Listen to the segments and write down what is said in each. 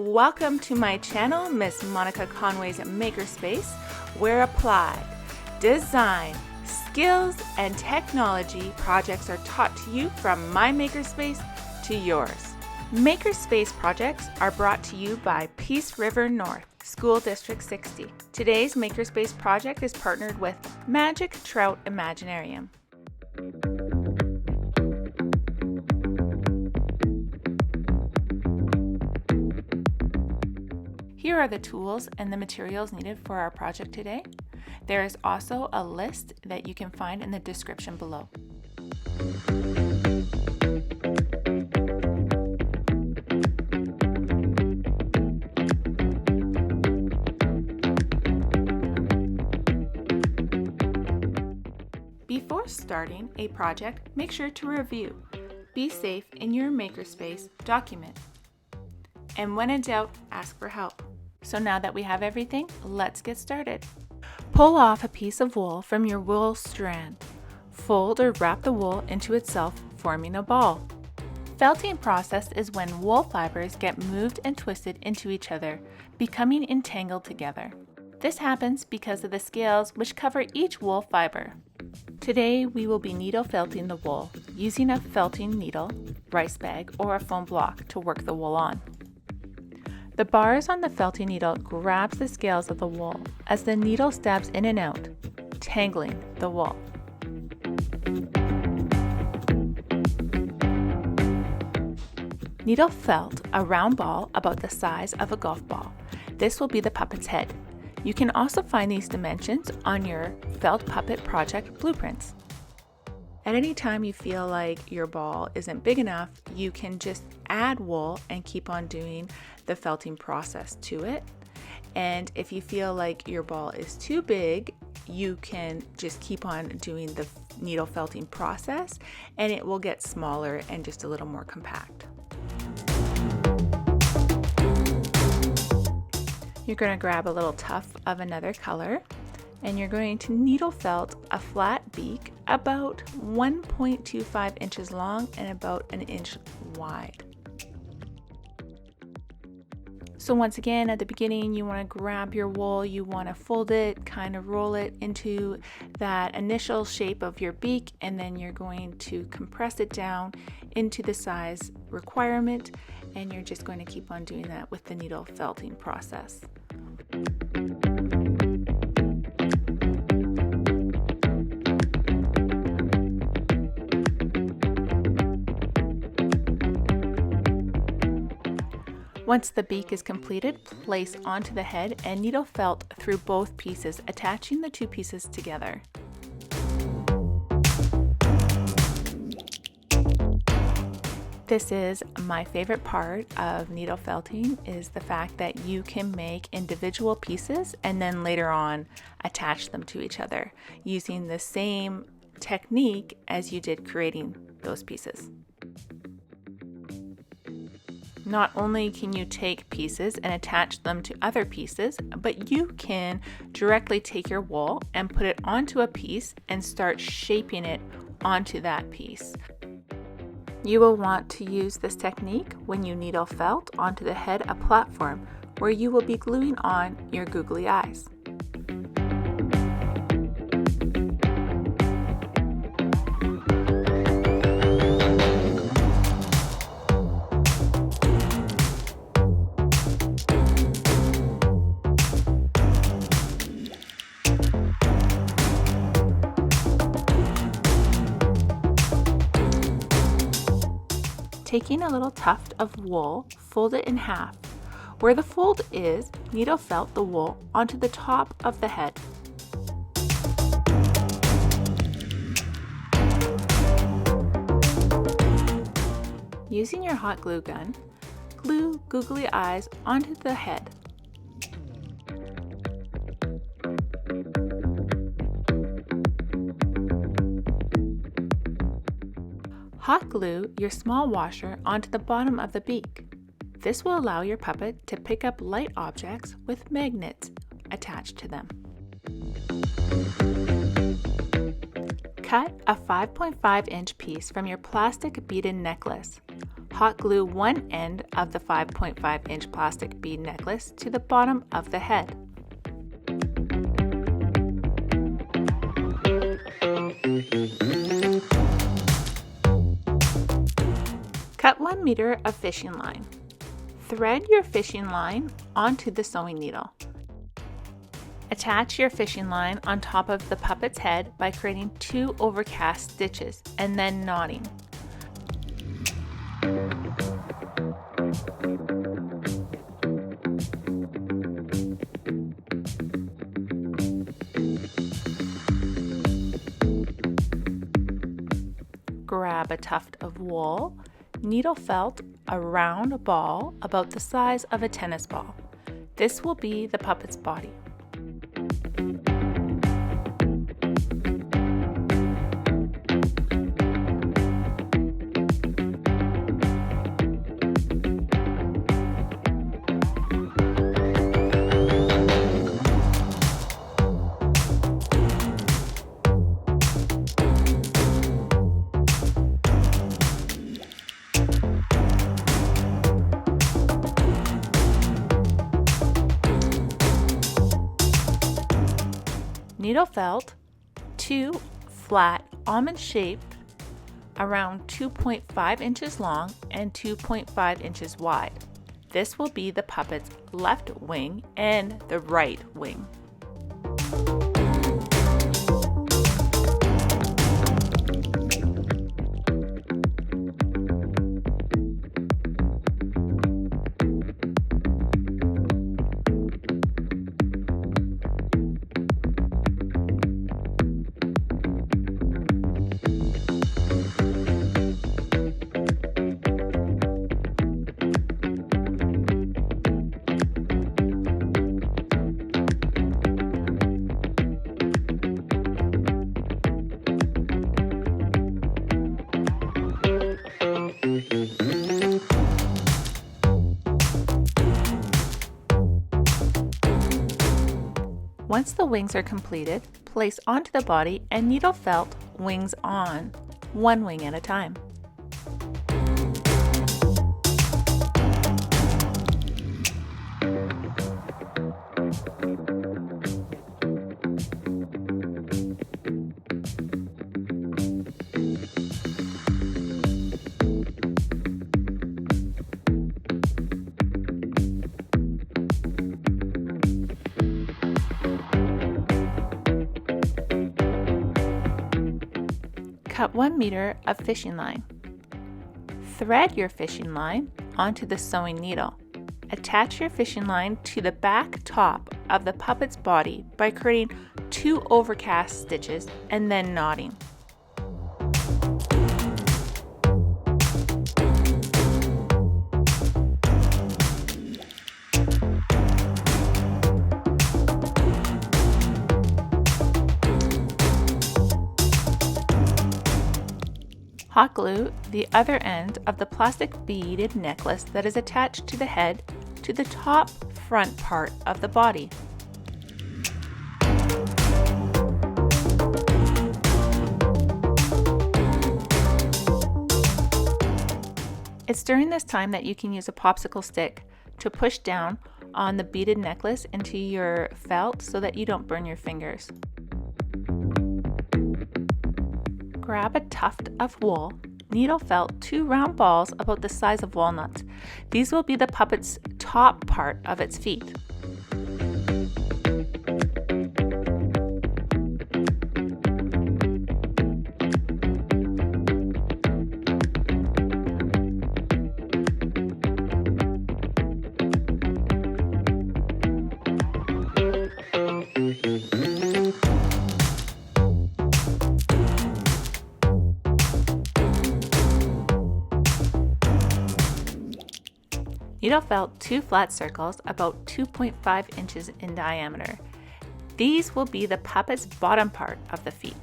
Welcome to my channel, Miss Monica Conway's MakerSpace, where applied, design, skills, and technology projects are taught to you from my MakerSpace to yours. MakerSpace projects are brought to you by Peace River North, School District 60. Today's MakerSpace project is partnered with TROUT IMAGINARIUM. Here are the tools and the materials needed for our project today. There is also a list that you can find in the description below. Before starting a project, make sure to review. Be safe in your MakerSpace document. And when in doubt, ask for help. So now that we have everything, let's get started. Pull off a piece of wool from your wool strand. Fold or wrap the wool into itself, forming a ball. Felting process is when wool fibers get moved and twisted into each other, becoming entangled together. This happens because of the scales which cover each wool fiber. Today we will be needle felting the wool, using a felting needle, rice bag, or a foam block to work the wool on. The bars on the felting needle grabs the scales of the wool as the needle stabs in and out, tangling the wool. Needle felt a round ball about the size of a golf ball. This will be the puppet's head. You can also find these dimensions on your felt puppet project blueprints. At any time you feel like your ball isn't big enough, you can just add wool and keep on doing the felting process to it. And if you feel like your ball is too big, you can just keep on doing the needle felting process and it will get smaller and just a little more compact. You're going to grab a little tuft of another color and you're going to needle felt a flat beak about 1.25 inches long and about an inch wide. So once again, at the beginning, you want to grab your wool, you want to fold it, kind of roll it into that initial shape of your beak, and then you're going to compress it down into the size requirement, and you're just going to keep on doing that with the needle felting process. Once the beak is completed, place onto the head and needle felt through both pieces, attaching the two pieces together. This is my favorite part of needle felting, is the fact that you can make individual pieces and then later on attach them to each other using the same technique as you did creating those pieces. Not only can you take pieces and attach them to other pieces, but you can directly take your wool and put it onto a piece and start shaping it onto that piece. You will want to use this technique when you needle felt onto the head a platform where you will be gluing on your googly eyes. Taking a little tuft of wool, fold it in half. Where the fold is, needle felt the wool onto the top of the head. Using your hot glue gun, glue googly eyes onto the head. Hot glue your small washer onto the bottom of the beak. This will allow your puppet to pick up light objects with magnets attached to them. Cut a 5.5-inch piece from your plastic beaded necklace. Hot glue one end of the 5.5-inch plastic bead necklace to the bottom of the head. Cut 1 meter of fishing line. Thread your fishing line onto the sewing needle. Attach your fishing line on top of the puppet's head by creating 2 overcast stitches and then knotting. Grab a tuft of wool, needle felt a round ball about the size of a tennis ball. This will be the puppet's body. Needle felt 2 flat almond-shaped, around 2.5 inches long and 2.5 inches wide. This will be the puppet's left wing and the right wing. Once the wings are completed, place onto the body and needle felt wings on, one wing at a time. Cut 1 meter of fishing line. Thread your fishing line onto the sewing needle. Attach your fishing line to the back top of the puppet's body by creating 2 overcast stitches and then knotting. Hot glue the other end of the plastic beaded necklace that is attached to the head to the top front part of the body. It's during this time that you can use a popsicle stick to push down on the beaded necklace into your felt so that you don't burn your fingers. Grab a tuft of wool, needle felt 2 round balls about the size of walnuts. These will be the puppet's top part of its feet. Needle felt 2 flat circles about 2.5 inches in diameter. These will be the puppet's bottom part of the feet.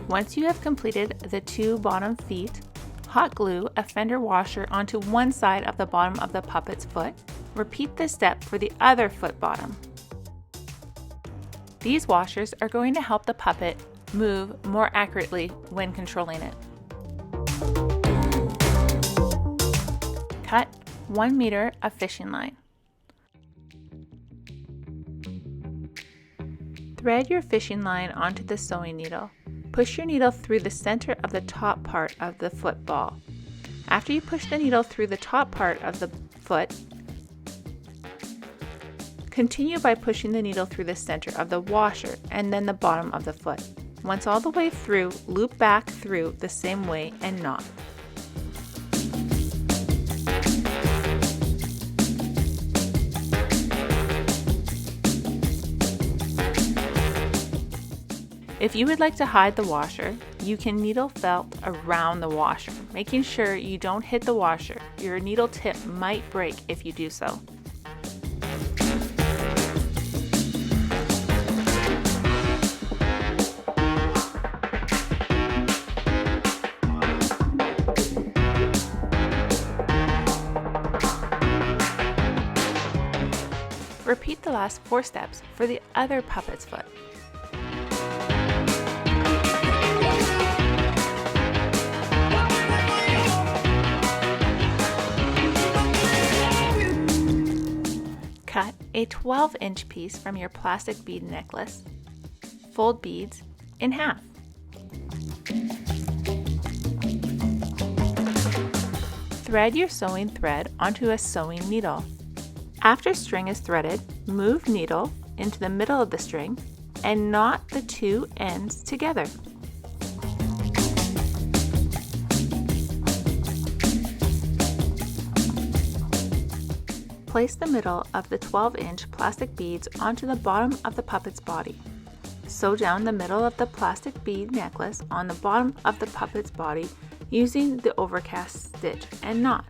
Once you have completed the 2 bottom feet, hot glue a Fender washer onto one side of the bottom of the puppet's foot. Repeat this step for the other foot bottom. These washers are going to help the puppet move more accurately when controlling it. Cut 1 meter of fishing line. Thread your fishing line onto the sewing needle. Push your needle through the center of the top part of the foot ball. After you push the needle through the top part of the foot, continue by pushing the needle through the center of the washer and then the bottom of the foot. Once all the way through, loop back through the same way and knot. If you would like to hide the washer, you can needle felt around the washer, making sure you don't hit the washer. Your needle tip might break if you do so. Repeat the last 4 steps for the other puppet's foot. Cut a 12-inch piece from your plastic bead necklace. Fold beads in half. Thread your sewing thread onto a sewing needle. After string is threaded, move needle into the middle of the string and knot the 2 ends together. Place the middle of the 12-inch plastic beads onto the bottom of the puppet's body. Sew down the middle of the plastic bead necklace on the bottom of the puppet's body using the overcast stitch and knot.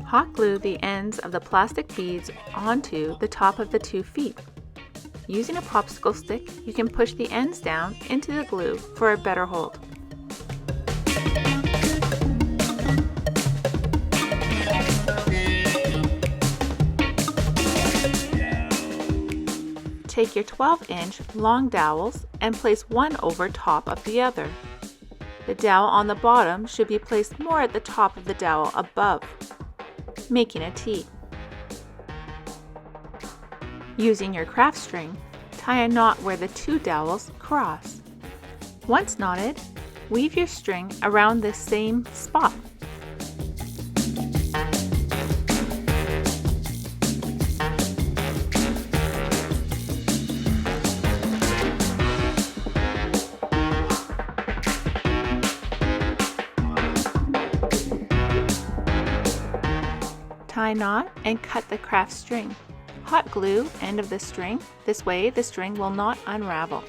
Hot glue the ends of the plastic beads onto the top of the 2 feet. Using a popsicle stick, you can push the ends down into the glue for a better hold. Take your 12-inch long dowels and place one over top of the other. The dowel on the bottom should be placed more at the top of the dowel above, making a T. Using your craft string, tie a knot where the 2 dowels cross. Once knotted, weave your string around the same spot. Tie knot and cut the craft string. Hot glue end of the string. This way the string will not unravel.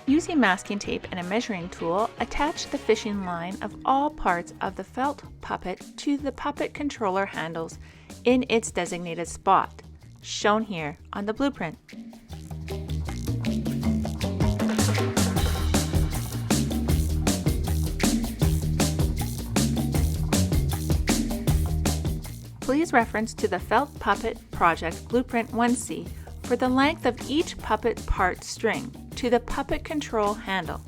Using masking tape and a measuring tool, attach the fishing line of all parts of the felt puppet to the puppet controller handles in its designated spot, shown here on the blueprint. Please reference to the Felt Puppet Project Blueprint 1C for the length of each puppet part string to the puppet control handle.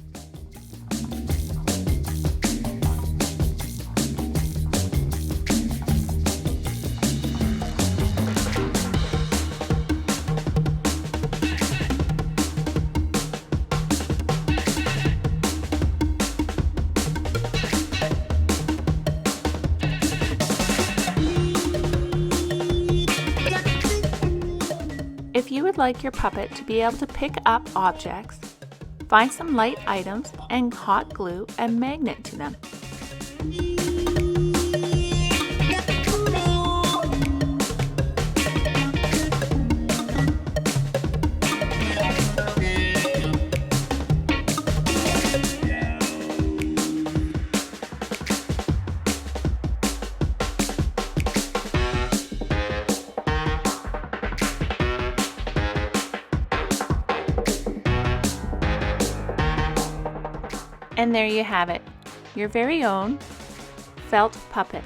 If you would like your puppet to be able to pick up objects, find some light items and hot glue a magnet to them. And there you have it, your very own felt puppet.